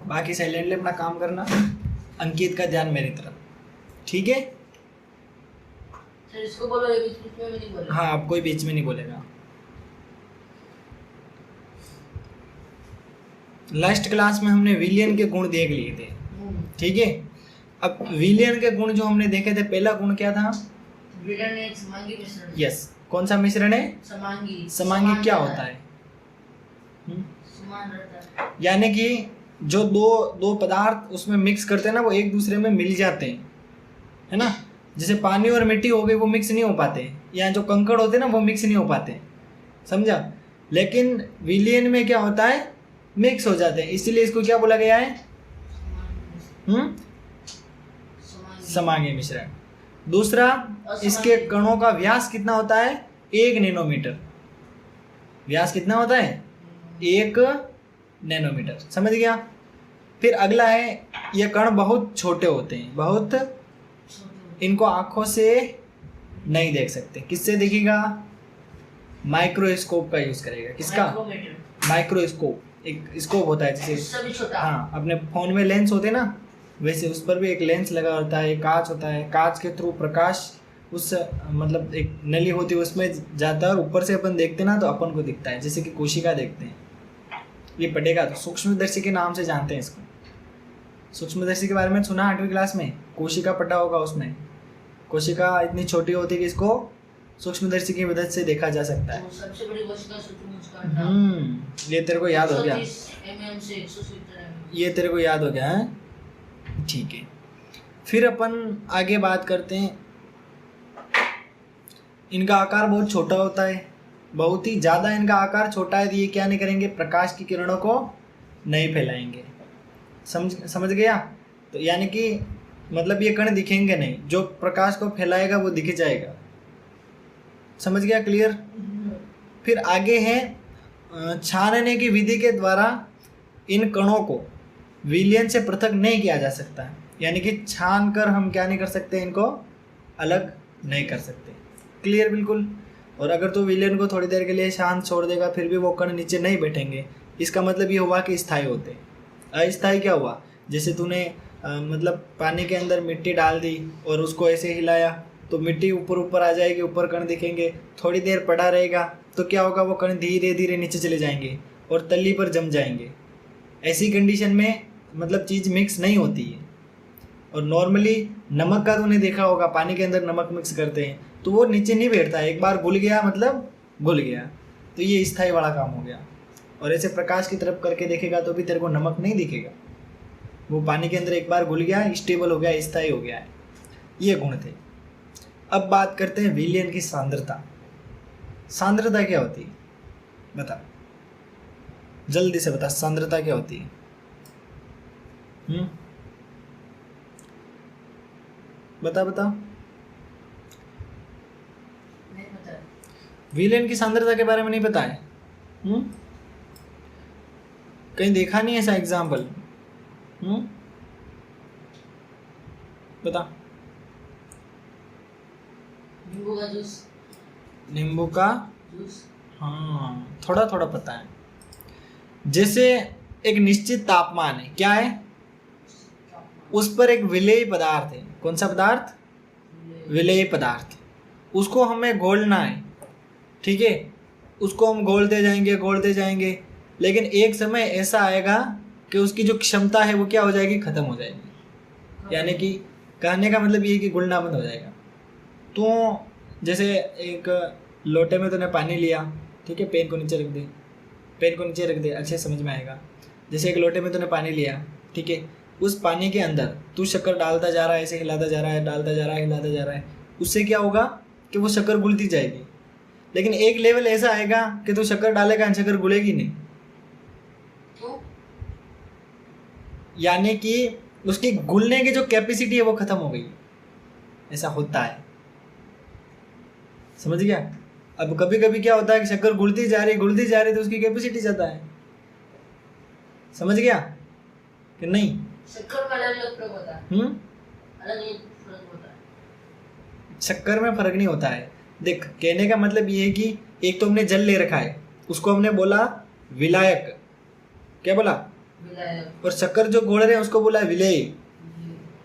बाकी साइलेंटली अपना काम करना। अंकित का ध्यान मेरी तरफ, ठीक है? सर इसको बोलो, ये बीच में नहीं बोलो। हाँ, अब कोई बीच में नहीं बोलेगा। लास्ट क्लास में हमने विलियन के गुण देख लिए थे, ठीक है? अब विलियन के गुण जो हमने देखे थे, पहला गुण क्या था? विलियन एक समांगी मिश्रण। यस, कौन सा मिश्रण है? समांगी। समांगी क्या होता है? समान रहता है, यानी कि जो दो पदार्थ उसमें मिक्स करते हैं ना, वो एक दूसरे में मिल जाते हैं, है ना? जैसे पानी और मिट्टी हो गई, वो मिक्स नहीं हो पाते, या जो कंकड़ होते हैं ना, वो मिक्स नहीं हो पाते, समझा? लेकिन विलियन में क्या होता है? मिक्स हो जाते हैं, इसीलिए इसको क्या बोला गया है? समांगी मिश्रण। दूसरा, इसके कणों का व्यास कितना होता है? 1 नैनोमीटर। व्यास कितना होता है? 1 नैनोमीटर, समझ गया? फिर अगला है, ये कण बहुत छोटे होते हैं, बहुत, इनको आंखों से नहीं देख सकते। किससे देखेगा? माइक्रोस्कोप का यूज करेगा। किसका? माइक्रोस्कोप। एक स्कोप होता है जैसे, हाँ, अपने फोन में लेंस होते हैं ना, वैसे उस पर भी एक लेंस लगा होता है, कांच होता है, कांच के थ्रू प्रकाश उस मतलब एक नली होती है उसमें जाता है, और ऊपर से अपन देखते ना तो अपन को दिखता है, जैसे कि कोशिका देखते हैं। ये पटेगा तो सूक्ष्मदर्शी के नाम से जानते हैं इसको। सूक्ष्मदर्शी के बारे में सुना 8वीं क्लास में? कोशिका पटा होगा, उसमें कोशिका इतनी छोटी होती है कि इसको सूक्ष्मदर्शी की मदद से देखा जा सकता है। सबसे बड़ी कोशिका सूक्ष्मदर्शी। ये तेरे को याद हो गया? 130 से 170 ये तेरे को याद हो गया है, ठीक है? फिर अपन आगे बात करते हैं। इनका आकार बहुत छोटा होता है, बहुत ही ज़्यादा इनका आकार छोटा है, तो ये क्या नहीं करेंगे? प्रकाश की किरणों को नहीं फैलाएंगे। समझ गया? तो यानी कि मतलब ये कण दिखेंगे नहीं, जो प्रकाश को फैलाएगा वो दिख जाएगा। समझ गया? क्लियर? फिर आगे है, छानने की विधि के द्वारा इन कणों को विलियन से पृथक नहीं किया जा सकता। यानी कि छान कर हम क्या नहीं कर सकते? इनको अलग नहीं कर सकते। क्लियर? बिल्कुल। और अगर तो विलियन को थोड़ी देर के लिए शांत छोड़ देगा, फिर भी वो कण नीचे नहीं बैठेंगे, इसका मतलब ये हुआ कि स्थायी होते। अस्थायी क्या हुआ? जैसे तूने मतलब पानी के अंदर मिट्टी डाल दी और उसको ऐसे हिलाया, तो मिट्टी ऊपर ऊपर आ जाएगी, ऊपर कण दिखेंगे। थोड़ी देर पड़ा रहेगा तो क्या होगा? वो कण धीरे धीरे नीचे चले जाएंगे और तली पर जम जाएंगे। ऐसी कंडीशन में मतलब चीज़ मिक्स नहीं होती है। और नॉर्मली नमक का तूने देखा होगा, पानी के अंदर नमक मिक्स करते हैं तो वो नीचे नहीं बैठता है, एक बार घुल गया मतलब घुल गया। तो ये स्थायी वाला काम हो गया। और ऐसे प्रकाश की तरफ करके देखेगा तो भी तेरे को नमक नहीं दिखेगा, वो पानी के अंदर एक बार घुल गया, स्टेबल हो गया, स्थायी हो गया है। ये गुण थे। अब बात करते हैं विलियन की सांद्रता। सांद्रता क्या होती है? बता, जल्दी से बता, सांद्रता क्या होती है? बता। नहीं पता। विलियन की सांद्रता के बारे में नहीं पता है? कहीं देखा नहीं ऐसा एग्जाम्पल? बता। नींबू का जूस। नींबू का जूस। हाँ, थोड़ा थोड़ा पता है। जैसे एक निश्चित तापमान है, क्या है? उस पर एक विलेय पदार्थ है। कौन सा पदार्थ? विलेय पदार्थ। उसको हमें घोलना है, ठीक है? उसको हम घोलते जाएंगे, लेकिन एक समय ऐसा आएगा कि उसकी जो क्षमता है वो क्या हो जाएगी? खत्म हो जाएगी। यानी कि कहने का मतलब ये है कि घुलना बंद हो जाएगा। तो जैसे एक लोटे में तूने पानी लिया, ठीक है? पेन को नीचे रख दे, अच्छे समझ में आएगा। जैसे एक लोटे में तूने पानी लिया, ठीक है? उस पानी के अंदर तू शक्कर डालता जा रहा है, ऐसे हिलाता जा रहा है, हिलाता जा रहा है। उससे क्या होगा कि वो शक्कर घुलती जाएगी। लेकिन एक लेवल ऐसा आएगा कि तू शक्कर डालेगा, शक्कर घुलेगी नहीं। यानी कि उसकी घुलने की जो कैपेसिटी है वो खत्म हो गई। ऐसा होता है, समझ गया? अब कभी कभी क्या होता है कि शक्कर घुलती जा रही तो उसकी कैपेसिटी जाता है। समझ गया कि नहीं? शक्कर में अलग फर्क होता है। अलग फर्क होता है। शक्कर में फर्क नहीं होता है। देख, कहने का मतलब ये है कि एक तो हमने जल ले रखा है, उसको हमने बोला विलायक। क्या बोला? विलायक। और शक्कर जो घोल रहे हैं उसको बोला है विलेय।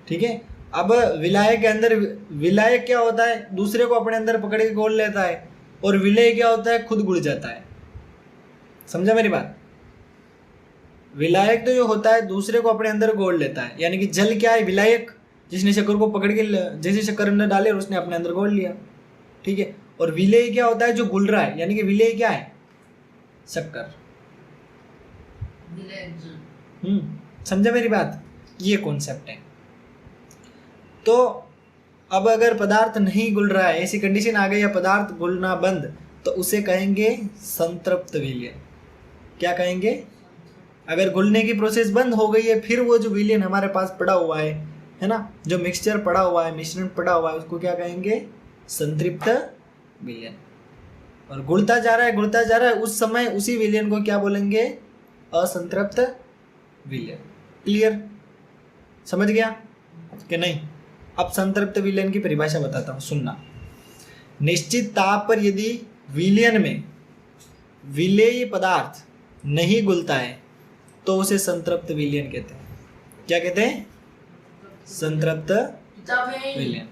ठीक है, अब विलायक के अंदर विलायक क्या होता है, दूसरे को अपने अंदर पकड़ के घोल लेता है, और विलेय क्या होता है, खुद घुल जाता है। समझा मेरी बात? विलायक तो जो होता है दूसरे को अपने अंदर घोल लेता है, यानी कि जल क्या है, विलायक, जिसने शक्कर को पकड़ के जैसे शक्कर अंदर डाले और उसने अपने अंदर घोल लिया। ठीक है, और विलेय क्या होता है, जो घुल रहा है, यानी कि विलेय क्या है, शक्कर। विलायक समझा मेरी बात? ये कॉन्सेप्ट है। तो अब अगर पदार्थ नहीं घुल रहा है, ऐसी कंडीशन आ गई या पदार्थ घुलना बंद, तो उसे कहेंगे संतृप्त विलयन। क्या कहेंगे? अगर घुलने की प्रोसेस बंद हो गई है, फिर वो जो विलयन हमारे पास पड़ा हुआ है ना, जो मिक्सचर पड़ा हुआ है, मिश्रण पड़ा हुआ है, उसको क्या कहेंगे? संतृप्त विलयन। और घुलता जा रहा है, घुलता जा रहा है, उस समय उसी विलयन को क्या बोलेंगे? असंतृप्त विलयन। क्लियर? समझ गया कि नहीं? अब संतृप्त विलयन की परिभाषा बताता हूं, सुनना। निश्चित ताप पर यदि विलयन में विलेय पदार्थ नहीं घुलता है तो उसे संतृप्त विलयन कहते हैं। क्या कहते हैं? संतृप्त विलयन।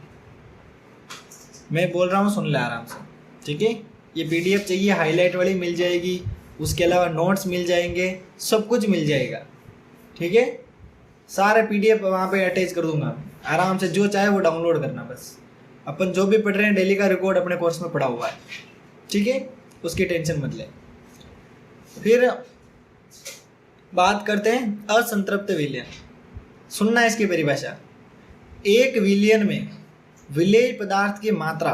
मैं बोल रहा हूं, सुन ले आराम से। ठीक है, ये पीडीएफ चाहिए, हाईलाइट वाली मिल जाएगी, उसके अलावा नोट्स मिल जाएंगे, सब कुछ मिल जाएगा। ठीक है, सारे पीडीएफ वहाँ पे अटैच कर दूंगा, आराम से जो चाहे वो डाउनलोड करना। बस अपन जो भी पढ़ रहे हैं डेली का रिकॉर्ड अपने कोर्स में पढ़ा हुआ है। ठीक है, उसकी टेंशन मत ले। फिर बात करते हैं असंतृप्त विलयन। सुनना इसकी परिभाषा। एक विलयन में विलेय पदार्थ की मात्रा,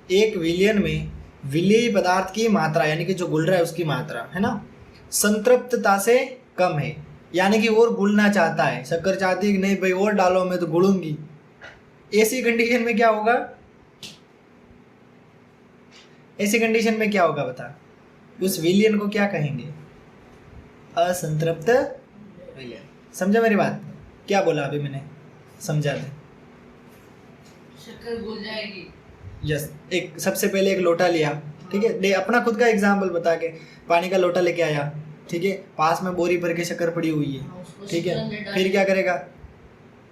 एक विलयन में विलेय पदार्थ की मात्रा यानी कि जो घुल रहा है उसकी मात्रा, है ना, संतृप्तता से कम है, यानी कि और घुलना चाहता है। शक्कर चाहती है कि नहीं भाई और डालो, मैं तो घुलूंगी। ऐसी कंडीशन में क्या होगा? ऐसी कंडीशन में क्या होगा बता? उस विलयन को क्या कहेंगे? असंतृप्त विलयन। समझा मेरी बात? क्या बोला अभी मैंने? समझा दे। शक्कर घुल जाएगी। यस, एक सबसे पहले एक लोटा लिया। ठीक है, दे अपना खुद का एग्जाम्पल बता के, पानी का लोटा लेके आया। ठीक है, पास में बोरी भर के शक्कर पड़ी हुई है। ठीक है, फिर क्या करेगा?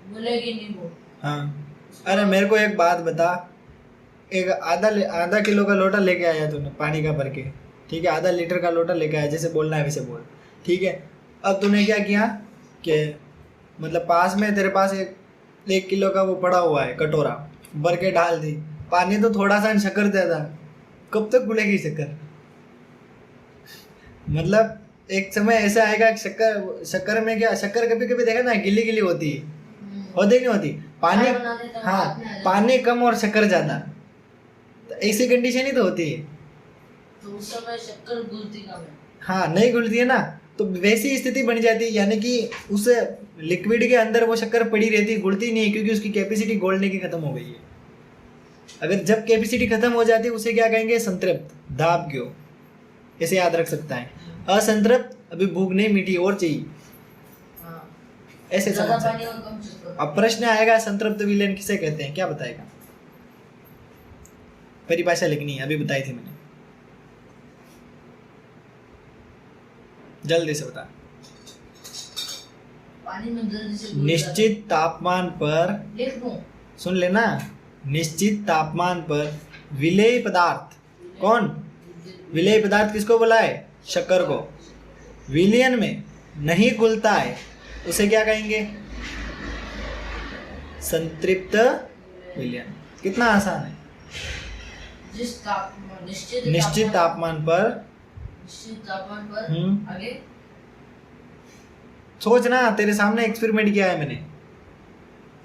घुलेगी नहीं वो। हाँ, अरे मेरे को एक बात बता, एक आधा किलो का लोटा लेके आया तूने पानी का भर के। ठीक है, आधा लीटर का लोटा लेके आया, जैसे बोलना है वैसे बोल। ठीक है, अब तूने क्या किया कि मतलब पास में तेरे पास एक किलो का वो पड़ा हुआ है कटोरा, भर के डाल दी पानी, तो थोड़ा सा शक्कर दे था, कब तक घुलेगी शक्कर? मतलब एक समय ऐसा आएगा कि शक्कर में क्या, शक्कर कभी कभी देखा ना गिली गिली होती है, होती नहीं होती? पानी, हाँ, पानी कम और शक्कर ज्यादा, तो ऐसी कंडीशन ही तो होती है। तो उस समय शक्कर घुलती कम है। हाँ, नहीं घुलती है ना, तो वैसी स्थिति बन जाती है, यानी कि उस लिक्विड के अंदर वो शक्कर पड़ी रहती, घुलती नहीं है, क्योंकि उसकी कैपेसिटी घोलने की खत्म हो गई है। अगर जब कैपेसिटी खत्म हो जाती है उसे क्या कहेंगे? संतृप्त। दाब क्यों, ऐसे याद रख सकता है। असंतृप्त, अभी भूख नहीं मिटी और चाहिए, ऐसे समझ सकते हैं। अब प्रश्न आएगा संतृप्त विलयन किसे कहते हैं, क्या बताएगा? परिभाषा लिखनी है, अभी बताई थी मैंने, जल्दी से बता। पानी में जल्दी से निश्चित तापमान पर, लिख दूं? सुन लेना, निश्चित तापमान पर विलेय पदार्थ, कौन? विलेय पदार्थ किसको बोला है? शक्कर को। विलयन में नहीं घुलता है उसे क्या कहेंगे? संतृप्त विलयन। कितना आसान है। जिस तापमान निश्चित तापमान पर आगे सोच ना, तेरे सामने एक्सपेरिमेंट किया है मैंने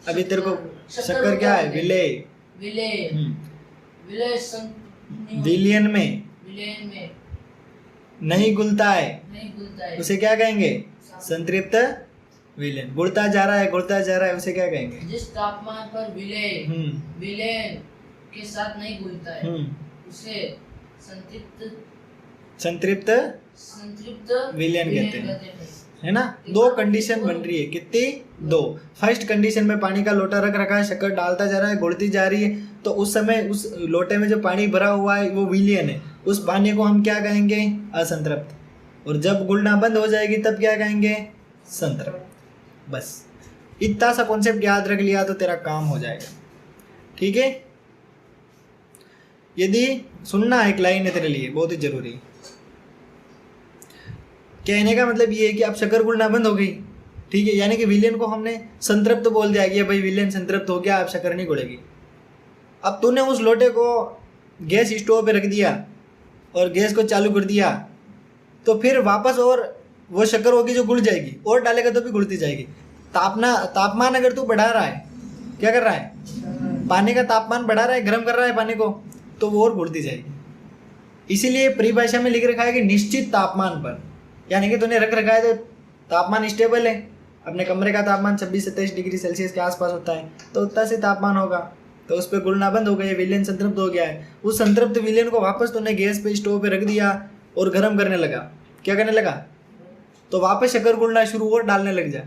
अभी। तेरे को शक्कर क्या है? विलेय। विलयन में नहीं घुलता है उसे क्या कहेंगे? संतृप्त विलयन। घुलता जा रहा है, घुलता जा रहा है, उसे क्या कहेंगे? जिस तापमान पर विलयन के साथ नहीं घुलता है उसे संतृप्त विलयन कहते हैं, है ना। दो कंडीशन बन रही है, कितनी? दो। फर्स्ट कंडीशन में पानी का लोटा रख रखा है, शक्कर डालता जा रहा है, घुलती जा रही है, तो उस समय उस लोटे में जो पानी भरा हुआ है वो विलयन है, उस पानी को हम क्या कहेंगे? असंतृप्त। और जब घुलना बंद हो जाएगी तब क्या कहेंगे? संतृप्त। बस इतना सा कॉन्सेप्ट याद रख लिया तो तेरा काम हो जाएगा। ठीक है, यदि सुनना एक लाइन है तेरे लिए बहुत ही जरूरी। कहने का मतलब ये है कि अब शक्कर घुलना बंद हो गई। ठीक है, यानी कि विलेन को हमने संतृप्त बोल दिया कि भाई विलेन संतृप्त हो गया, अब शक्कर नहीं घुलेगी। अब तूने उस लोटे को गैस स्टोव पे रख दिया और गैस को चालू कर दिया, तो फिर वापस और वो शक्कर होगी जो घुल जाएगी, और डालेगा तो भी घुलती जाएगी। तापमान अगर तू बढ़ा रहा है, क्या कर रहा है, पानी का तापमान बढ़ा रहा है, गर्म कर रहा है पानी को, तो वो और घुलती जाएगी। इसीलिए परिभाषा में लिख रखा है कि निश्चित तापमान पर, यानी कि तूने रख रखा है तो तापमान स्टेबल है, अपने कमरे का तापमान 26-27 डिग्री सेल्सियस के आसपास होता है, तो उतना से तापमान होगा, तो उस पर घुलना बंद हो गया, विलेन संतृप्त हो गया है। उस संतृप्त विलेन को वापस तूने गैस पे स्टोव पे रख दिया और गर्म करने लगा, क्या करने लगा, तो वापस शक्कर घुलना शुरू और डालने लग जा।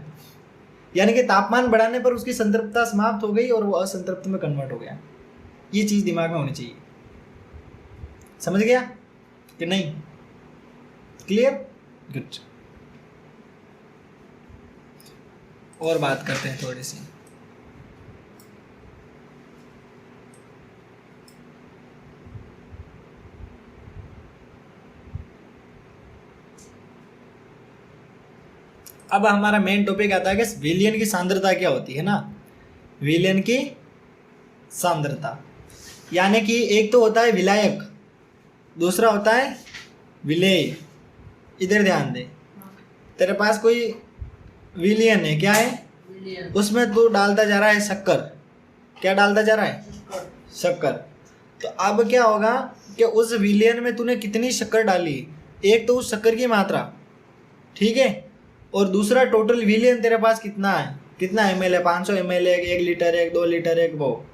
यानी कि तापमान बढ़ाने पर उसकी संतृप्तता समाप्त हो गई और वो असंतृप्त में कन्वर्ट हो गया। ये चीज़ दिमाग में होनी चाहिए। समझ गया कि नहीं? क्लियर? गुड। और बात करते हैं थोड़ी सी। अब हमारा मेन टॉपिक आता है कि विलयन की सांद्रता क्या होती है ना। विलयन की सांद्रता यानी कि एक तो होता है विलायक, दूसरा होता है विलेय। इधर ध्यान दे, तेरे पास कोई विलयन है, क्या है, उसमें तू डालता जा रहा है शक्कर। क्या डालता जा रहा है? शक्कर। तो अब क्या होगा कि उस विलयन में तूने कितनी शक्कर डाली, एक तो उस शक्कर की मात्रा, ठीक है, और दूसरा टोटल विलयन तेरे पास कितना है, कितना ml है, 500 ml है, 1 लीटर है, 2 लीटर है, वो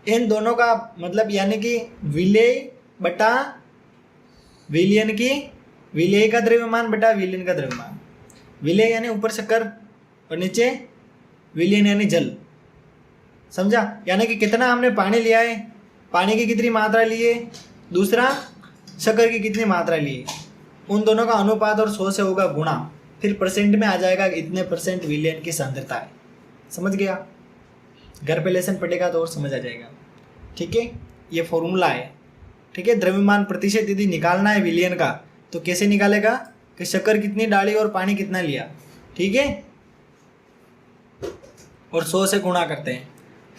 इन दोनों का मतलब यानी कि विलेय बटा विलयन की, विलेय का द्रव्यमान बटा विलयन का द्रव्यमान। विलेय यानी ऊपर शक्कर और नीचे विलयन यानी जल। समझा? यानी कि कितना हमने पानी लिया है, पानी की कितनी मात्रा ली है, दूसरा शक्कर की कितनी मात्रा ली है, उन दोनों का अनुपात और 100 से होगा गुणा, फिर परसेंट में आ जाएगा इतने % विलयन की सांद्रता है। समझ गया? घर पे लेसन पढ़ेगा तो और समझ आ जाएगा। ठीक है, ये फॉर्मूला है। ठीक है, द्रव्यमान प्रतिशत यदि निकालना है विलयन का तो कैसे निकालेगा कि शक्कर कितनी डाली और पानी कितना लिया, ठीक है, और 100 से गुणा करते हैं।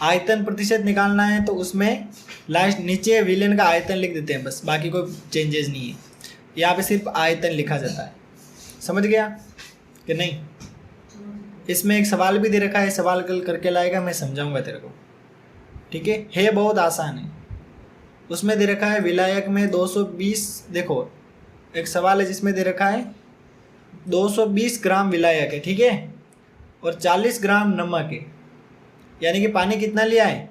आयतन प्रतिशत निकालना है तो उसमें लास्ट नीचे विलयन का आयतन लिख देते हैं, बस बाकी कोई चेंजेस नहीं है। यहाँ पे सिर्फ आयतन लिखा जाता है। समझ गया कि नहीं? इसमें एक सवाल भी दे रखा है, सवाल कल करके लाएगा, मैं समझाऊंगा तेरे को। ठीक है बहुत आसान है। उसमें दे रखा है विलायक में 220, देखो एक सवाल है जिसमें दे रखा है 220 ग्राम विलायक है, ठीक है, और 40 ग्राम नमक है, यानी कि पानी कितना लिया है,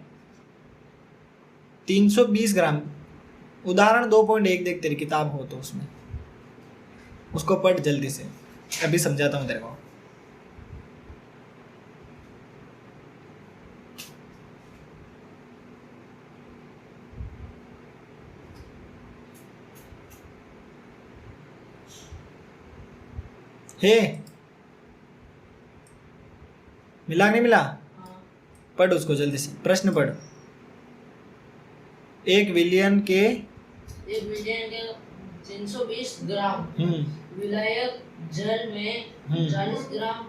320 ग्राम। उदाहरण 2.1 देख, तेरी किताब हो तो उसमें उसको पढ़ जल्दी से, अभी समझाता हूँ तेरे को। हे मिला नहीं मिला? पढ़ उसको जल्दी से, प्रश्न पढ़। एक विलयन के 320 ग्राम विलायक जल में 40 ग्राम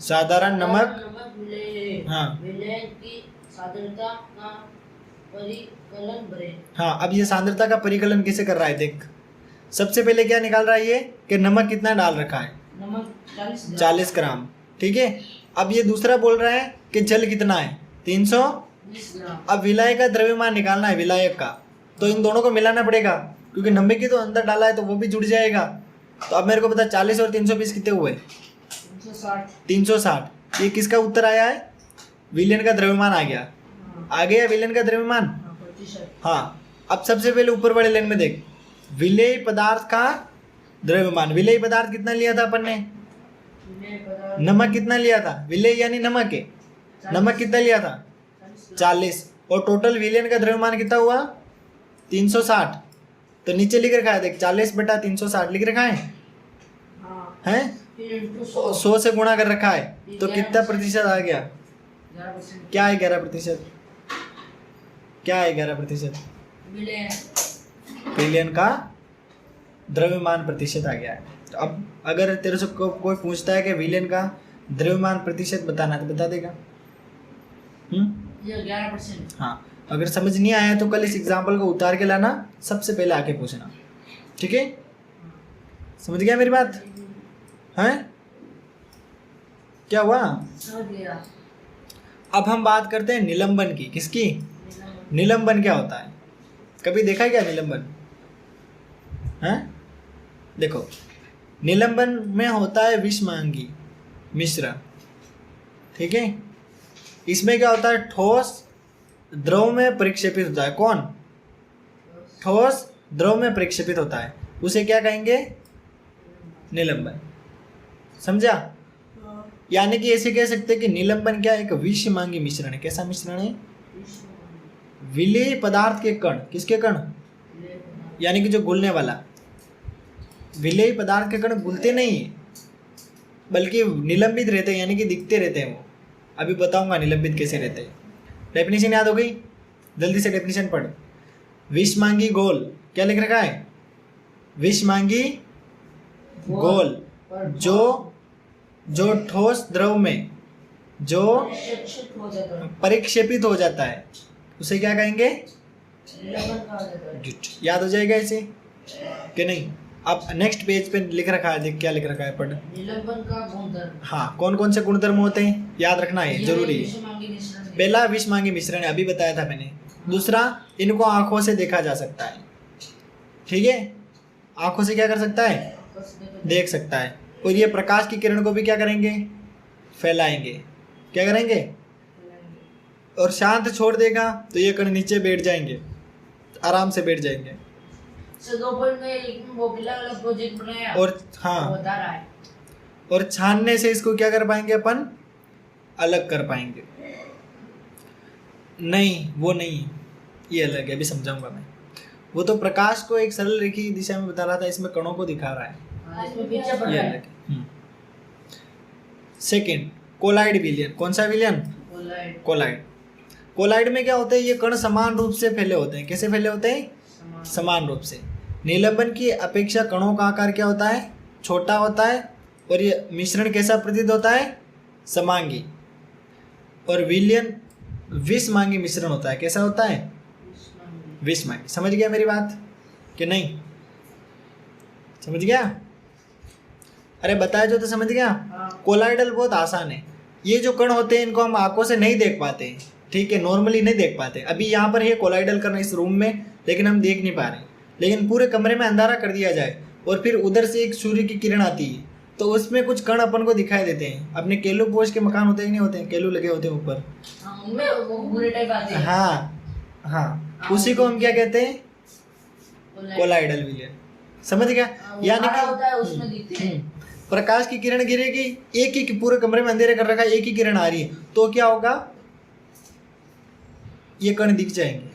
साधारण नमक मिले। हाँ, विलयन की सांद्रता का परिकलन करें। हाँ, अब ये सांद्रता का परिकलन कैसे कर रहा है देख। सबसे पहले क्या निकाल रहा है ये कि नमक कितना डाल रखा है, नमक 40 ग्राम, ठीक है। अब ये दूसरा बोल रहा है कि जल कितना है, 320 ग्राम। अब विलायक का द्रव्यमान निकालना है विलायक का, तो इन दोनों को मिलाना पड़ेगा क्योंकि नमक की तो अंदर डाला है तो वो भी जुड़ जाएगा। तो अब मेरे को पता 40 और 320 कितने हुए, 360। ये किसका उत्तर आया है, विलयन का द्रव्यमान आ गया। आ गया विलयन का द्रव्यमान। हाँ, अब सबसे पहले ऊपर वाले लाइन में देख, विलेय पदार्थ का द्रव्यमान। विलेय पदार्थ कितना लिया था अपन ने, नमक कितना लिया था, विलेय यानी नमक है, नमक कितना लिया था 40, और टोटल विलयन का द्रव्यमान कितना हुआ 360। तो नीचे लिख रखा है देख 40 बटा 360 लिख रखा है, हैं? फिर इंटू 100 100 से गुणा कर रखा है तो कितना प्रतिशत आ गया? 11%। क्या है 11%? क्या है 11%? मिलियन। बिलियन का द्रव्यमान प्रतिशत आ गया है। तो अब अगर तेरे से कोई पूछता है कि बिलियन का द्रव्यमान प्रतिशत बताना तो बता देगा। ये 11%। हाँ, अगर समझ नहीं आया तो कल इस एग्जाम्पल को उतार के लाना, सबसे पहले आके पूछना, ठीक है? समझ गया मेरी बात? हैं? क्या हुआ? समझ गया। अब हम बात करते हैं निलंबन की। किसकी? निलंबन क्या होता है? कभी देखा क्या निलंबन? हैं? देखो, निलंबन में होता है विषमांगी मिश्रण, ठीक है? इसमें क्या होता है? ठोस द्रव में परिक्षेपित होता है। कौन? ठोस द्रव में परिक्षेपित होता है, उसे क्या कहेंगे? निलंबन। समझा? यानी कि ऐसे कह सकते हैं कि निलंबन क्या है? एक विषमांगी मिश्रण है। कैसा मिश्रण है? विलेय पदार्थ के कण। किसके कण? यानी कि जो घुलने वाला। विलेय पदार्थ के कण घुलते नहीं है, बल्कि निलंबित रहते हैं, यानी कि दिखते रहते हैं वो। अभी बताऊंगा निलंबित कैसे रहते हैं। डेफिनेशन याद हो गई? जल्दी से डेफिनेशन पढ़। विषमांगी घोल। क्या लिख रखा है? विषमांगी घोल जो ठोस द्रव में जो परिक्षेपित हो जाता है उसे क्या कहेंगे? याद हो जाएगा इसे कि नहीं? अब नेक्स्ट पेज पे लिख रखा है, देख क्या लिख रखा है, पढ़। निलंबन का गुणधर्म। हाँ, कौन कौन से गुणधर्म होते हैं याद रखना है, जरूरी है। पहला विषमांगी मिश्रण है, अभी बताया था मैंने। दूसरा, इनको आंखों से देखा जा सकता है, ठीक है? आंखों से क्या कर सकता है? देख सकता है। और ये प्रकाश की किरण को भी क्या करेंगे? फैलाएंगे। क्या करेंगे? और शांत छोड़ देगा तो ये कण नीचे बैठ जाएंगे, आराम से बैठ जाएंगे। प्रोजेक्ट बनाया और हाँ, बता रहा है। और छानने से इसको क्या कर पाएंगे अपन? अलग कर पाएंगे। नहीं, वो नहीं, ये अलग है, अभी समझाऊंगा मैं। वो तो प्रकाश को एक सरल रेखी दिशा में बता रहा था, इसमें कणों को दिखा रहा है, इसमें पीछे पड़ ये रहा अलग है। है। सेकेंड, कोलाइड विलयन। कौन सा विलयन? कोलाइड। कोलाइड में क्या होता है? ये कण समान रूप से फैले होते हैं। कैसे फैले होते हैं? समान रूप से। निलंबन की अपेक्षा कणों का आकार क्या होता है? छोटा होता है। और ये मिश्रण कैसा प्रतीत होता है? समांगी। और विलयन विषमांगी मिश्रण होता है। कैसा होता है? विषमांगी। समझ गया मेरी बात कि नहीं? समझ गया? अरे बताया जो तो समझ गया। कोलाइडल बहुत आसान है। ये जो कण होते हैं इनको हम आंखों से नहीं देख पाते हैं, ठीक है? नॉर्मली नहीं देख पाते। अभी यहाँ पर है कोलाइडल कण इस रूम में, लेकिन हम देख नहीं पा रहे। लेकिन पूरे कमरे में अंधारा कर दिया जाए और फिर उधर से एक सूर्य की किरण आती है तो उसमें कुछ कण अपन को दिखाई देते हैं। अपने केलू पोष के मकान होते हैं नहीं होते हैं? केलू लगे होते हैं ऊपर। उनमें वो भूरे टाइप आते हैं। हाँ हाँ, उसी को हम क्या कहते हैं? कोलाइडल विलयन। समझ गया? यानी कि होता है उसमें दिखते हैं। प्रकाश की किरण गिरेगी, एक ही पूरे कमरे में अंधेरे कर रखा है, एक ही किरण आ रही है तो क्या होगा? ये कण दिख जाएंगे।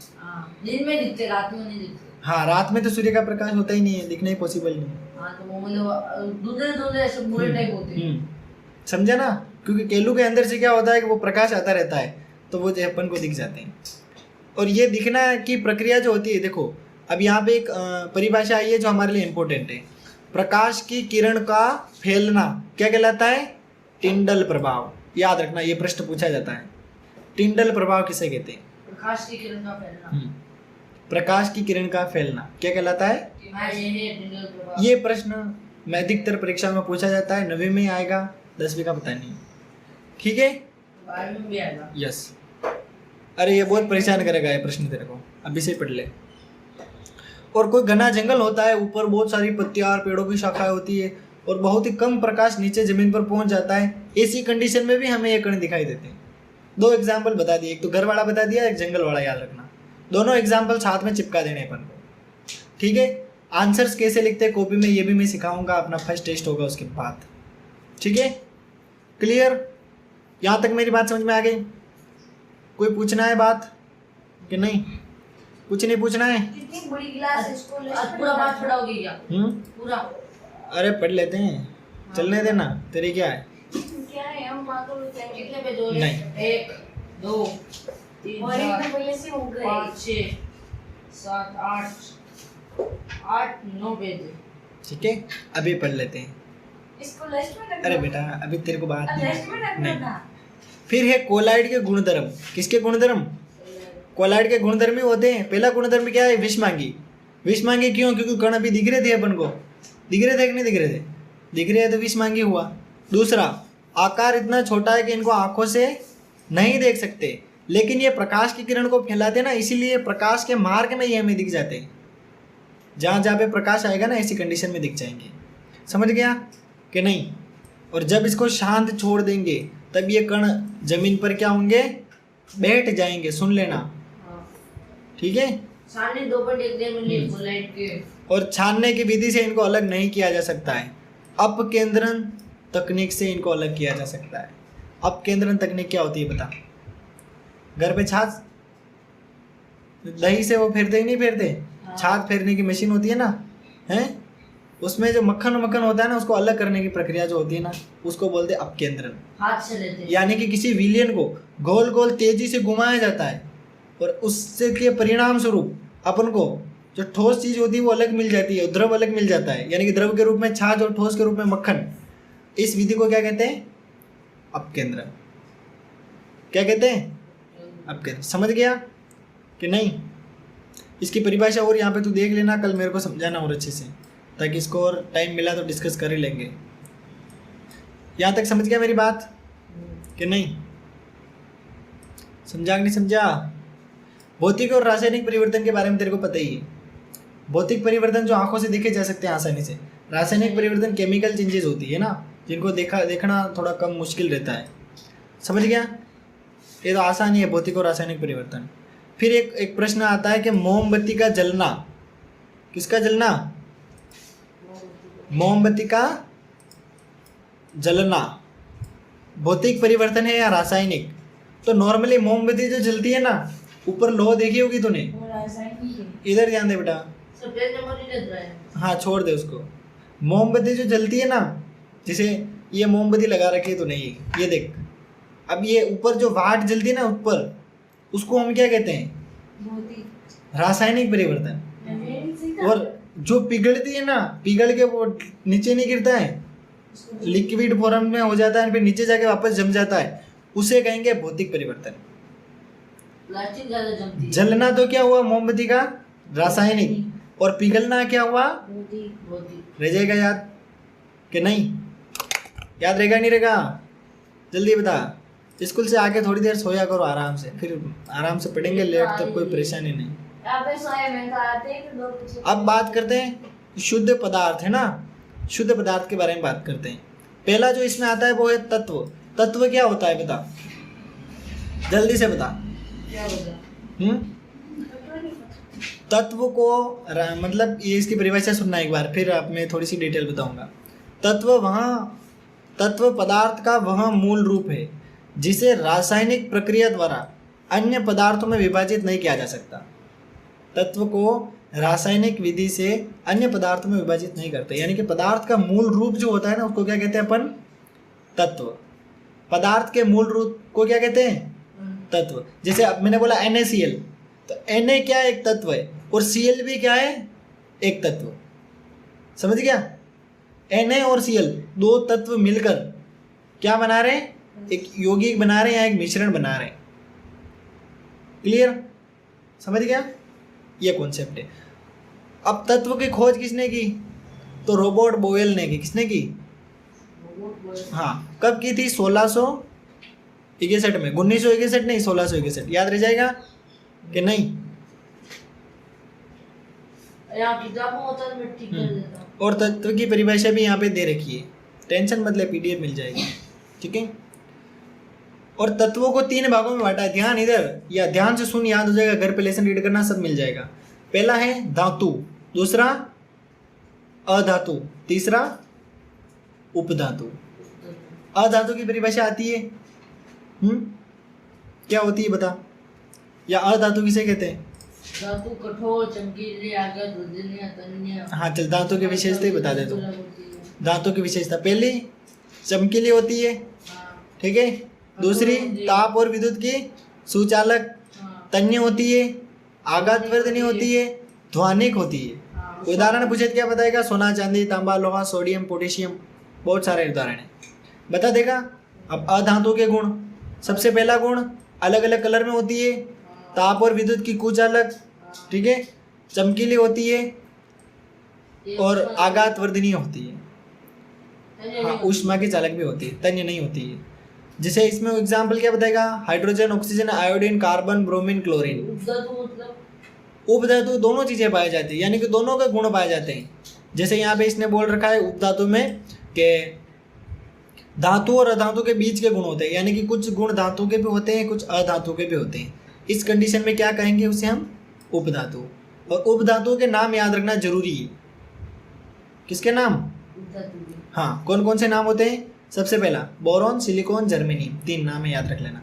दिन में दिखते, रात में नहीं दिखते। हाँ, रात में तो सूर्य का प्रकाश होता ही नहीं है, दिखना ही पॉसिबल नहीं है। हाँ, तो वो मतलब धुंधले ऐसे भूरे टाइप होते हैं। समझा ना? क्योंकि केलू के अंदर से क्या होता है कि वो प्रकाश आता रहता है तो वो जो अपन को दिख जाते हैं। और ये दिखना की प्रक्रिया जो होती है, देखो अब यहाँ पे एक परिभाषा आई है जो हमारे लिए इम्पोर्टेंट है। प्रकाश की किरण का फैलना क्या कहलाता है? टिंडल प्रभाव। याद रखना, ये प्रश्न पूछा जाता है। टिंडल प्रभाव किसे कहते हैं? प्रकाश की किरण का फैलना। प्रकाश की किरण का फैलना क्या कहलाता है? टिंडल प्रभाव। ये प्रश्न में अधिकतर परीक्षा में पूछा जाता है। 9वीं में आएगा, 10वीं का पता नहीं, ठीक है? 12वीं में भी आएगा। यस। अरे ये बहुत परेशान करेगा ये प्रश्न तेरे को, अभी से पढ़ ले। और कोई घना जंगल होता है, ऊपर बहुत सारी पत्तियां और पेड़ों की शाखाएं होती है और बहुत ही कम प्रकाश नीचे जमीन पर पहुंच जाता है। ऐसी कंडीशन में भी हमें ये कण दिखाई देते हैं। 2 एग्जाम्पल बता दिए, एक तो घर वाला बता दिया, एक जंगल वाला। याद रखना, दोनों एग्जाम्पल साथ में चिपका देने अपन को, ठीक है? आंसर्स कैसे लिखते हैं कॉपी में ये भी मैं सिखाऊंगा, अपना फर्स्ट टेस्ट होगा उसके बाद, ठीक है? क्लियर? यहाँ तक मेरी बात समझ में आ गई? कोई पूछना है बात कि नहीं? कुछ नहीं पूछना है? कितनी बड़ी क्लास है इसको? पूरा पाठ पढ़ाओगे क्या? पूरा? अरे पढ़ लेते हैं, चलने देना, तेरी क्या है? क्या है, हम पागल हो जाएंगे। कितने पेज हो गए? नहीं। 1 2 3 और एक 4 तो पहले से हो गए। 5 6 7 8 9 पेज है। ठीक है, अभी पढ़ लेते हैं। इसको लिस्ट में रखना। अरे बेटा अभी तेरे को बात अब लिस्ट में नहीं, रखना नहीं। था। फिर है कोलाइड के गुणधर्म। किसके गुणधर्म? कोलाइड के गुणधर्म ही होते हैं। पहला गुणधर्म क्या है? विषमांगी। विषमांगी क्यों? क्योंकि कण अभी दिख रहे थे अपन को, दिख रहे थे कि नहीं दिख रहे थे? दिख रहे हैं तो विषमांगी हुआ। दूसरा, आकार इतना छोटा है कि इनको आंखों से नहीं देख सकते, लेकिन ये प्रकाश की किरण को फैलाते ना, इसीलिए प्रकाश के मार्ग में ये हमें दिख जाते हैं। जहाँ जहाँ पे प्रकाश आएगा ना, ऐसी कंडीशन में दिख जाएंगे। समझ गया कि नहीं? और जब इसको शांत छोड़ देंगे तब ये कण जमीन पर क्या होंगे? बैठ जाएंगे। सुन लेना, हाँ। ठीक है? सामने 2.1 मिली कोलाइड के। और छानने की विधि से इनको अलग नहीं किया जा सकता है। अपकेंद्रण तकनीक से इनको अलग किया जा सकता है। अपकेंद्रण तकनीक क्या होती है बता? घर पे छाछ दही से वो फेरते ही नहीं फेरते? हाँ। छाछ फेरने की मशीन होती है ना, हैं? उसमें जो मक्खन मक्खन होता है ना, उसको अलग करने की प्रक्रिया जो होती है ना, उसको बोलते हैं अपकेंद्रण। हाथ से लेते हैं। यानी कि किसी विलियन को गोल गोल तेजी से घुमाया जाता है और उससे के परिणाम स्वरूप अपन को जो ठोस चीज होती है वो अलग मिल जाती है, द्रव अलग मिल जाता है। यानी कि द्रव के रूप में छाछ और ठोस के रूप में मक्खन। इस विधि को क्या कहते हैं? अपकेंद्रण। क्या कहते हैं? अपकेंद्रण। समझ गया कि नहीं? इसकी परिभाषा और यहाँ पे तू देख लेना, कल मेरे को समझाना और अच्छे से, ताकि इसको और टाइम मिला तो डिस्कस कर ही लेंगे। यहाँ तक समझ गया मेरी बात कि नहीं? समझा कि नहीं समझा? भौतिक और रासायनिक परिवर्तन के बारे में तेरे को पता ही है। भौतिक परिवर्तन जो आंखों से देखे जा सकते हैं आसानी से, रासायनिक परिवर्तन केमिकल चेंजेस होती है ना, जिनको देखना थोड़ा कम मुश्किल रहता है। समझ गया? ये तो आसान ही है, भौतिक और रासायनिक परिवर्तन। फिर एक प्रश्न आता है कि मोमबत्ती का जलना। किसका जलना? मोमबत्ती का जलना भौतिक परिवर्तन है या रासायनिक? तो नॉर्मली मोमबत्ती जो जलती है ना, ऊपर लोह देखी होगी तूने। वो रासायनिक है। इधर ध्यान दे बेटा। सफेद नंबर नहीं लग रहा है। हाँ छोड़ दे उसको। मोमबत्ती जो जलती है ना, जैसे ये मोमबत्ती लगा रखी है तूने, ये देख। अब ये ऊपर जो वाट जलती है ना ऊपर, उसको हम क्या कहते हैं? भौतिक। रासायनिक परिवर्तन। रासायनिक से क्या? और जो पिघलती है ना, पिघल के वो नीचे नहीं गिरता है, लिक्विड फॉर्म में हो जाता है, फिर नीचे जाके वापस जम जाता है, उसे कहेंगे भौतिक परिवर्तन। प्लास्टिक ज्यादा जमती है। जलना तो क्या हुआ मोमबत्ती का? रासायनिक। और पिघलना क्या हुआ? भौतिक। रह जाएगा याद कि नहीं? याद रहेगा नहीं रहेगा? जल्दी बता। स्कूल से आके थोड़ी देर सोया करो आराम से, फिर आराम से पढ़ेंगे, लेट तक कोई परेशानी नहीं। यहाँ पे सोए में तो आते हैं तो दो बच्चे। अब बात करते हैं शुद्ध पदार्थ, है ना? शुद्ध पदार्थ के बारे में बात करते हैं। पहला जो इसमें आता है वो है तत्व। तत्व क्या होता है बता, जल्दी से बता। क्या होगा? तत्व को मतलब ये इसकी परिभाषा सुनना एक बार, फिर आप मैं थोड़ी सी डिटेल बताऊंगा। तत्व पदार्थ का वह मूल रूप है जिसे रासायनिक प्रक्रिया द्वारा अन्य पदार्थों में विभाजित नहीं किया जा सकता। तत्व को रासायनिक विधि से अन्य पदार्थों में विभाजित नहीं करते। यानी कि पदार्थ का मूल रूप जो होता है ना, उसको क्या कहते हैं अपन? तत्व। पदार्थ के मूल रूप को क्या कहते हैं? तत्व। जैसे अब मैंने बोला NaCl, तो Na क्या एक तत्व है और Cl भी क्या है? एक तत्व। समझ गया? Na और Cl दो तत्व मिलकर क्या बना रहे हैं? एक यौगिक बना रहे हैं या एक मिश्रण बना रहे हैं। क्लियर? समझ गया? ये कॉन्सेप्ट है। अब तत्व की खोज किसने की? तो रॉबर्ट बोयल ने की। किसने की? हाँ, कब की थी? 1661 में। 1961 नहीं, 1661। याद रह जाएगा कि नहीं? यहाँ किताबों होता है, मैं ठीक कर देता हूँ। और तत्व की परिभाषा भी यहाँ पे दे रखी है, टेंशन मत ले, PDF मिल जाएगी। ठीक है? और तत्वों को 3 भागों में बांटा है। ध्यान इधर, या ध्यान से सुन, याद हो जाएगा, घर पे लेसन रीड करना, सब मिल जाएगा। पहला है धातु, दूसरा अधातु, तीसरा उपधातु। अधातु की परिभाषा आती है? क्या होती है बता? या अधातु किसे कहते हैं? धातु कठोर, चमकीली, आगर, ध्रुवीय, तन्य। हाँ चल, धातु की विशेषता ही बता दे तू। धातु की विशेषता, पहली चमकीली होती है, हाँ, ठीक है। दूसरी ताप और विद्युत की सुचालक, हाँ, तन्य होती है, आघातवर्धनी होती है, ध्वनिक होती है। हाँ, उदाहरण पूछे तो क्या बताएगा? सोना, चांदी, तांबा, लोहा, सोडियम, पोटेशियम, बहुत सारे उदाहरण हैं, बता देगा। अब अधातु के गुण, सबसे पहला गुण अलग अलग कलर में होती है, ताप और विद्युत की कुचालक, ठीक है, चमकीली होती है ये और उसमें- आघातवर्धनी होती है। तन्य हाँ, नहीं ऊष्मा की चालक भी होती है, तन्य नहीं होती है। जैसे इसमें एग्जाम्पल क्या बताएगा? Hydrogen, oxygen, iodine, carbon, bromine, chlorine. उपधातु मतलब उपधातु दोनों चीजें पाई जाती है, यानी कि दोनों के गुण पाए जाते हैं। जैसे यहाँ पे इसने बोल रखा है उपधातु में कि धातु और अधातु के बीच के गुण होते हैं, यानी कि कुछ गुण धातु के भी होते हैं, कुछ अधातु के भी होते हैं। इस कंडीशन में क्या कहेंगे? उसे हम उपधातु। और उपधातु के नाम याद रखना जरूरी है। किसके नाम? उपधातु के। हाँ, कौन कौन से नाम होते हैं? सबसे पहला बोरॉन, सिलिकॉन, जर्मेनियम, 3 नाम है, याद रख लेना।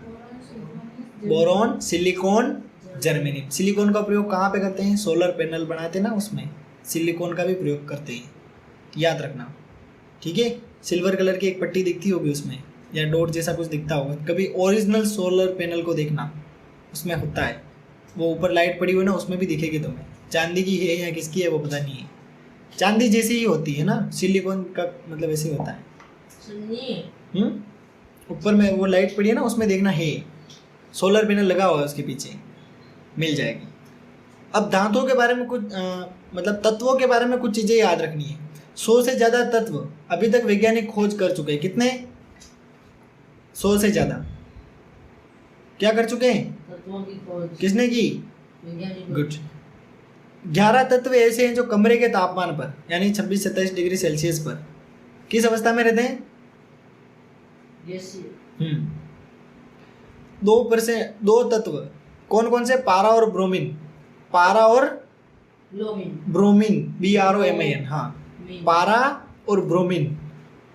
Boron, silicon, germanium. सिलिकॉन का प्रयोग कहाँ पे करते हैं? सोलर पैनल बनाते हैं ना, उसमें सिलिकॉन का भी प्रयोग करते हैं, याद रखना, ठीक है। सिल्वर कलर की एक पट्टी दिखती होगी उसमें, या डॉट जैसा कुछ दिखता होगा। कभी ओरिजिनल सोलर पैनल को देखना, उसमें होता है, वो ऊपर लाइट पड़ी हुई ना, उसमें भी दिखेगी तुम्हें। चांदी की है या किसकी है वो पता नहीं है, चांदी जैसी ही होती है ना, सिलिकॉन का मतलब ऐसे ही होता है। सुनिए, ऊपर में वो लाइट पड़ी है ना, उसमें देखना है, सोलर पैनल लगा हुआ है उसके पीछे, मिल जाएगी। अब धातुओं के बारे में कुछ मतलब तत्वों के बारे में कुछ चीज़ें याद रखनी है। 100 से ज़्यादा तत्व अभी तक वैज्ञानिक खोज कर चुके हैं। कितने? 100 से ज़्यादा क्या कर चुके हैं? तत्वों की खोज किसने की? वैज्ञानिक। गुड। 11 तत्व ऐसे हैं जो कमरे के तापमान पर, यानी 26-27 डिग्री सेल्सियस पर किस अवस्था में रहते हैं? जैसे 2 तत्व कौन कौन से? पारा और ब्रोमीन। पारा और लोमिन, ब्रोमीन, BROMIN। हाँ, मीन, पारा और ब्रोमीन,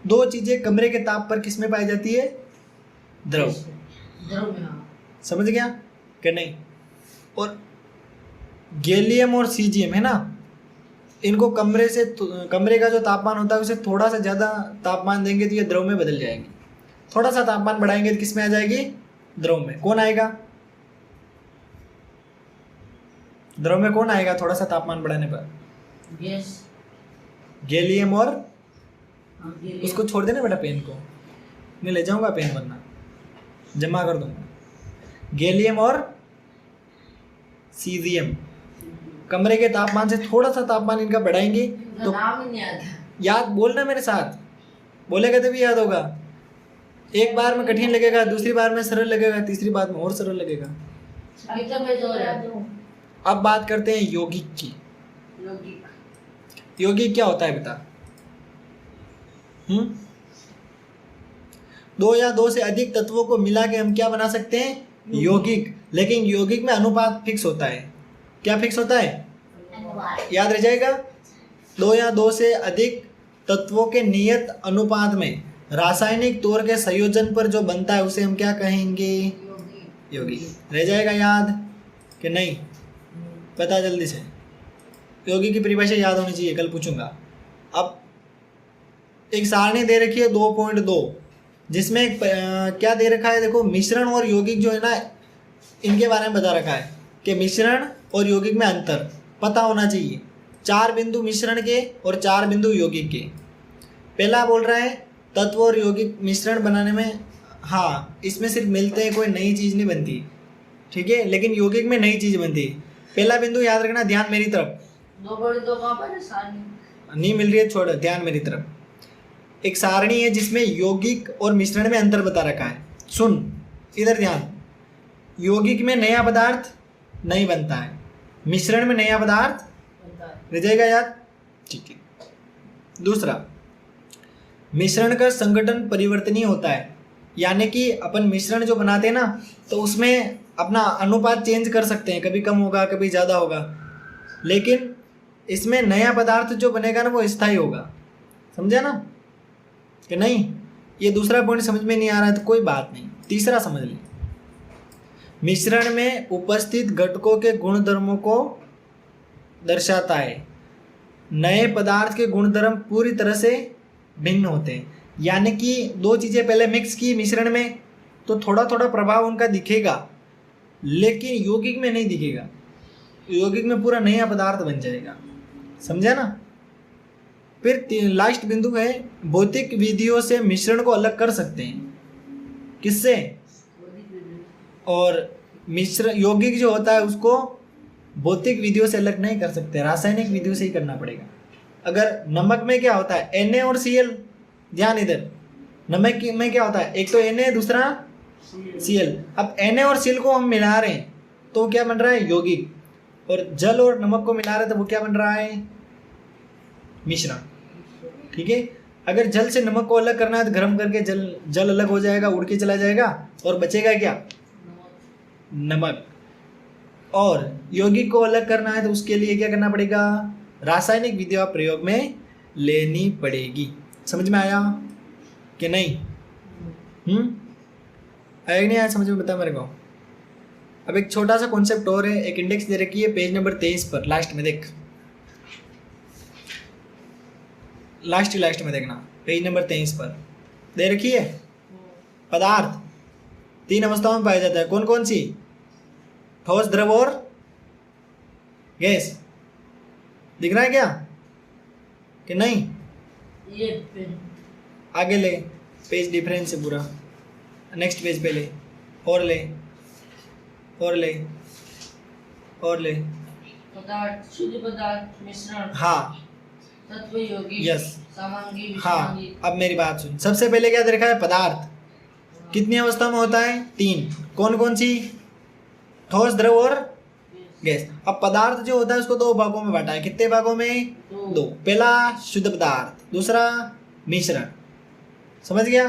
2 चीजें कमरे के ताप पर किस में पाई जाती है? द्रव। द्रव में। हाँ, समझ गया कि नहीं? और गैलियम और सीजियम है ना, इनको कमरे का जो तापमान होता है उसे थोड़ा सा ज़्यादा तापमान देंगे तो ये द्रव में बदल जाएगी। थोड़ा सा तापमान बढ़ाएंगे तो किस में आ जाएगी? द्रव में। कौन आएगा? द्रव में कौन आएगा थोड़ा सा तापमान बढ़ाने पर? गैस। गैलियम और हाँ, गैलियम। उसको छोड़ देना बेटा, पेन को मैं ले जाऊंगा, पेन वरना जमा कर दूंगा। गैलियम और सीजियम कमरे के तापमान से थोड़ा सा तापमान इनका बढ़ाएंगे इनका तो नाम ही नहीं आता। याद बोलना मेरे साथ, बोलेगा तभी याद होगा। एक बार में कठिन लगेगा, दूसरी बार में सरल लगेगा, तीसरी बार में और सरल लगेगा। कितना पेज हो रहा है? अब बात करते हैं यौगिक की। लौकिक। यौगिक क्या होता है बता? 2 या 2 से अधिक तत्वों को मिला के हम क्या बना सकते हैं? यौगिक। लेकिन यौगिक में अनुपात फिक्स होता है। क्या फिक्स होता है? याद रह जाएगा। 2 या 2 से अधिक तत्वों के नियत अनुपात में रासायनिक तौर के संयोजन पर जो बनता है उसे हम क्या कहेंगे? यौगिक। रह जाएगा याद कि नहीं? पता जल्दी से। यौगिक की परिभाषा याद होनी चाहिए, कल पूछूंगा। अब एक सारणी दे रखी है 2.2, जिसमें क्या दे रखा है देखो, मिश्रण और यौगिक जो है ना, इनके बारे में बता रखा है कि मिश्रण और यौगिक में अंतर पता होना चाहिए। 4 बिंदु मिश्रण के और 4 बिंदु यौगिक के। पहला बोल रहा है तत्व और यौगिक मिश्रण बनाने में, हाँ इसमें सिर्फ मिलते हैं, कोई नई चीज़ नहीं बनती, ठीक है, लेकिन यौगिक में नई चीज़ बनती है। पहला बिंदु याद रखना, ध्यान मेरी तरफ। 2.2 कहाँ पर है? सारणी नहीं मिल रही है, छोड़, ध्यान मेरी तरफ। एक सारणी है जिसमें यौगिक और मिश्रण में अंतर बता रखा है। सुन इधर ध्यान। यौगिक में नया पदार्थ नहीं बनता है, मिश्रण में नया पदार्थ बनता है। रह जाएगा याद, ठीक है। दूसरा, मिश्रण का संगठन परिवर्तनीय होता है, यानी कि अपन मिश्रण जो बनाते हैं ना, तो उसमें अपना अनुपात चेंज कर सकते हैं, कभी कम होगा कभी ज़्यादा होगा, लेकिन इसमें नया पदार्थ जो बनेगा ना वो स्थायी होगा। समझा ना कि नहीं? ये दूसरा पॉइंट समझ में नहीं आ रहा है तो कोई बात नहीं, तीसरा समझ लें। मिश्रण में उपस्थित घटकों के गुणधर्मों को दर्शाता है। नए पदार्थ के गुणधर्म पूरी तरह से भिन्न होते हैं। यानी कि दो चीज़ें पहले मिक्स की मिश्रण में तो थोड़ा थोड़ा प्रभाव उनका दिखेगा, लेकिन यौगिक में नहीं दिखेगा। यौगिक में पूरा नया पदार्थ बन जाएगा। समझा ना? फिर लास्ट बिंदु है भौतिक विधियों से मिश्रण को अलग कर सकते हैं। किससे? और मिश्र यौगिक जो होता है उसको भौतिक विधियों से अलग नहीं कर सकते, रासायनिक विधियों से ही करना पड़ेगा। अगर नमक में क्या होता है Na और Cl, ध्यान इधर, नमक में क्या होता है, एक तो Na दूसरा Cl। अब Na और Cl को हम मिला रहे हैं तो क्या बन रहा है? यौगिक। और जल और नमक को मिला रहे हैं तो वो क्या बन रहा है? मिश्रण। ठीक है। अगर जल से नमक को अलग करना है तो गर्म करके जल अलग हो जाएगा, उड़ के चला जाएगा और बचेगा क्या? नमक। और यौगिक को अलग करना है तो उसके लिए क्या करना पड़ेगा? रासायनिक विधियां प्रयोग में लेनी पड़ेगी। समझ में आया कि नहीं? आया कि नहीं आया समझ में? बता मेरे को। अब एक छोटा सा कॉन्सेप्ट और है, एक इंडेक्स दे रखी है पेज नंबर 23 पर, लास्ट में देख, लास्ट में देखना, पेज नंबर 23 पर दे रखी है। पदार्थ 3 अवस्थाओं में पाया जाता है। कौन कौन सी? ठोस, द्रव और गैस। दिख रहा है क्या कि नहीं? ये पेन आगे ले, पेज डिफरेंस है पूरा, नेक्स्ट पेज पे ले, और ले और ले और ले। पदार्थ, शुद्ध पदार्थ, मिश्रण, हाँ तत्व, यौगिक, यस, सामग्री, हाँ। विषांगी। अब मेरी बात सुन, सबसे पहले क्या देखा है? पदार्थ कितनी अवस्था में होता है? 3। कौन कौन सी? ठोस, द्रव और गैस। अब पदार्थ जो होता है उसको 2 भागों में बांटा है। कितने भागों में? 2। पहला शुद्ध पदार्थ, दूसरा मिश्रण। समझ गया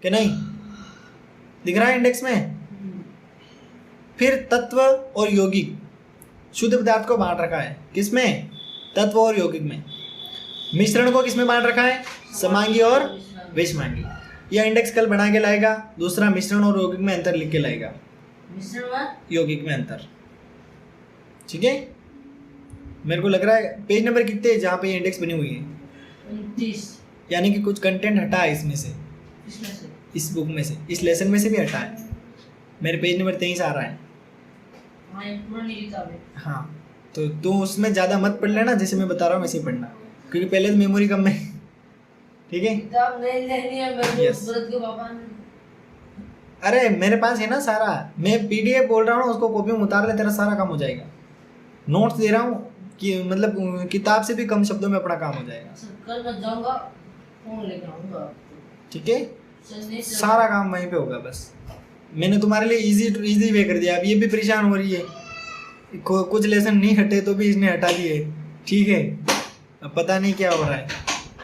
कि नहीं? दिख रहा है इंडेक्स में? फिर तत्व और यौगिक। शुद्ध पदार्थ को बांट रखा है किसमें? तत्व और यौगिक में। मिश्रण को किसमें बांट रखा है? समांगी और विषमांगी। यह इंडेक्स कल बना के लाएगा। दूसरा मिश्रण और यौगिक में अंतर लिख के लाएगा। मिश्रण में यौगिक में अंतर। ठीक है। मेरे को लग रहा है पेज नंबर कितने है जहाँ पे ये इंडेक्स बनी हुई है? 29। यानी कि कुछ कंटेंट हटा है इसमें से, इसमें से इस बुक में से, इस लेसन में से भी हटा है। मेरे पेज नंबर 23 आ रहा है। हाँ, ये पुरानी किताब है। हाँ, तो तू उसमें ज़्यादा मत पढ़ लेना, जैसे मैं बता रहा हूँ वैसे ही पढ़ना, क्योंकि पहले तो मेमोरी कम है। ठीक है। किताब नहीं लेनी है मेरे को, Yes. भरत के पापा ने। अरे मेरे पास है ना सारा, मैं PDF बोल रहा हूँ, उसको कॉपी में उतार ले, तेरा सारा काम हो जाएगा। नोट्स दे रहा हूँ कि मतलब किताब से भी कम शब्दों में अपना काम हो जाएगा। कल मैं जाऊंगा, फोन लेकर आऊंगा। ठीक है। चलने से सारा काम वहीं पे होगा। बस मैंने तुम्हारे लिए इजी वे कर दिया। अब ये भी परेशान हो रही है, कुछ लेसन नहीं हटे तो भी इसने हटा दिए। ठीक है। अब पता नहीं क्या हो रहा है।